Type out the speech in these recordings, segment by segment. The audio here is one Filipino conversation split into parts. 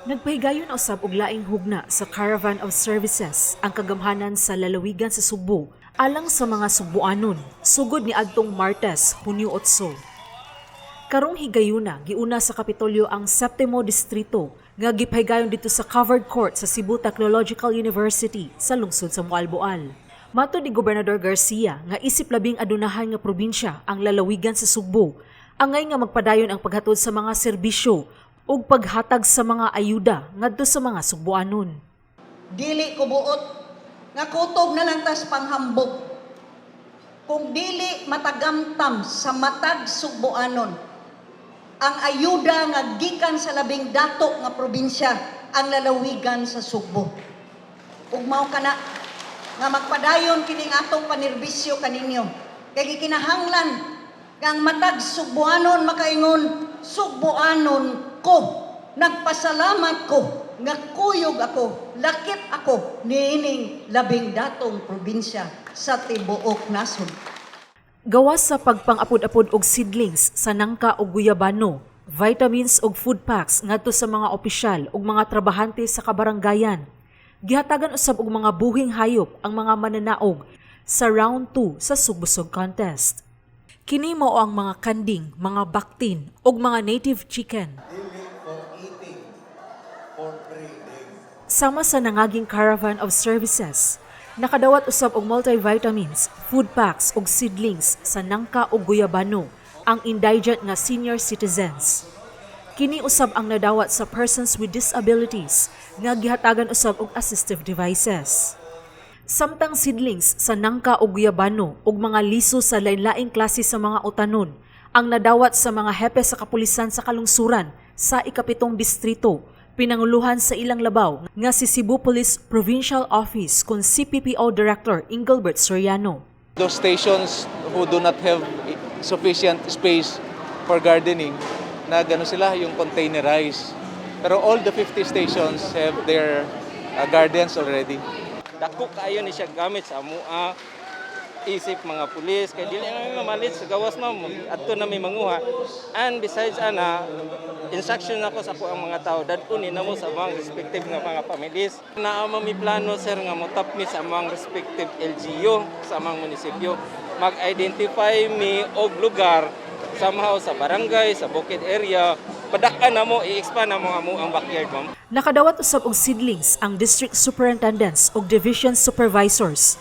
Nagpahigayon usab og laing hugna sa Caravan of Services ang kagamhanan sa lalawigan sa Subo alang sa mga Subuanon sugod ni adtong Martes, Hunyo 8. Karong higayuna giuna sa Kapitolyo ang 7mo distrito nga gipahigayon dito sa covered court sa Cebu Technological University sa lungsod sa Moalboal. Matod ni Gobernador Garcia nga isip labing adunahan nga probinsya ang lalawigan sa Subo, angay nga magpadayon ang paghatod sa mga serbisyo ug paghatag sa mga ayuda ngadto sa mga Subuanon. Dili ko buot nga kutob na lang tas panghambog. Kung dili matagamtam sa matag Subuanon, ang ayuda nga gikan sa labing dato nga probinsya ang lalawigan sa Subo. Ug mao kana nga magpadayon kining atong panirbisyo kaninyo. Kay gikinahanglan kang matag Subuanon makaingon, Subuanon ko, nagpasalamat ko, nga kuyog ako, lakip ako, niining labing datong probinsya sa tibuok nasod. Gawas sa pagpang-apod-apod og seedlings sa nangka ug guyabano, vitamins ug food packs ngadto sa mga opisyal ug mga trabahante sa kabaranggayan, gihatagan usab og mga buhing hayop ang mga mananaog sa round 2 sa Sugbusog Contest. Kini mao ang mga kanding, mga baktin ug mga native chicken. Sama sa nangaging Caravan of Services, nakadawat usab og multivitamins, food packs ug seedlings sa nangka ug guyabano ang indigent nga senior citizens. Kini usab ang nadawat sa persons with disabilities nga gihatagan usab og assistive devices. Samtang seedlings sa nangka ug guyabano ug mga liso sa lain-laing klase sa mga utanon ang nadawat sa mga hepe sa kapulisan sa kalungsuran sa ikapitong distrito, pinanguluhan sa ilang labaw nga si Cebu Police Provincial Office kung CPPO Director Engelbert Soriano. Those stations who do not have sufficient space for gardening, na gano sila yung containerized. Pero all the 50 stations have their gardens already. Dako kayo ni siya gamit sa amua isip mga pulis kay dili na mamalit sa gawas na mo adto na may manguha. And besides ana, instruction ako sa ako ang mga tao dadkunin na mo sa mga respective nga mga families. Naa mi plano sir nga motap mi sa mga respective LGU sa mga munisipyo, mag-identify mi og lugar somehow sa barangay, sa bukid area, padakan na mo, i-expand na mo ang backyard mo. Nakadawat usab og seedlings ang district superintendents ug division supervisors.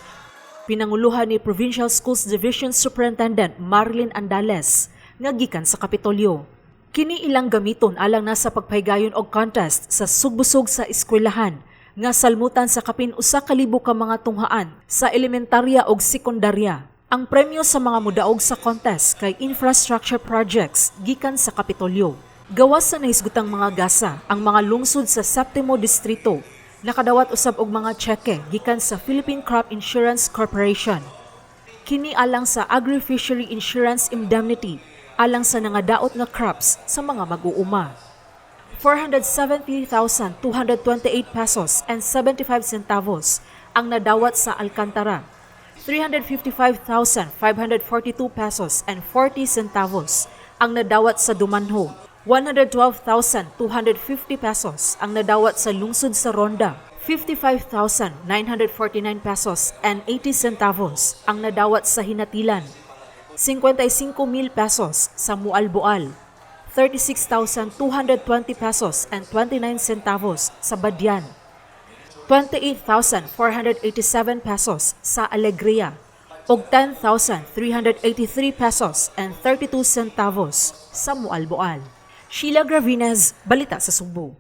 Pinanguluhan ni Provincial Schools Division Superintendent Marlene Andales nga gikan sa Kapitolyo. Kini ilang gamiton alang nasa pagpahigayon og contest sa sugbusog sa eskwelahan nga salmutan sa kapin 1,000 ka mga tunghaan sa elementarya ug sekundarya. Ang premyo sa mga mudaog sa contest kay infrastructure projects gikan sa Kapitolyo. Gawas sa nahisgutang mga gasa ang mga lungsod sa 7mo distrito, nakadawat usab og mga tseke gikan sa Philippine Crop Insurance Corporation. Kini alang sa Agri-Fishery Insurance Indemnity alang sa nangadaot nga crops sa mga mag-uuma. 470,228 pesos and 75 centavos ang nadawat sa Alcantara. 355,542 pesos and 40 centavos ang nadawat sa Dumanho. 112,250 pesos ang nadawat sa lungsod sa Ronda. 55,949 pesos and 80 centavos ang nadawat sa Hinatilan. 55,000 pesos sa Moalboal. 36,220 pesos and 29 centavos sa Badian. 28,487 pesos sa Alegria ug 10,383 pesos and 32 centavos sa Moalboal. Sheila Gravinez, Balita sa Subo.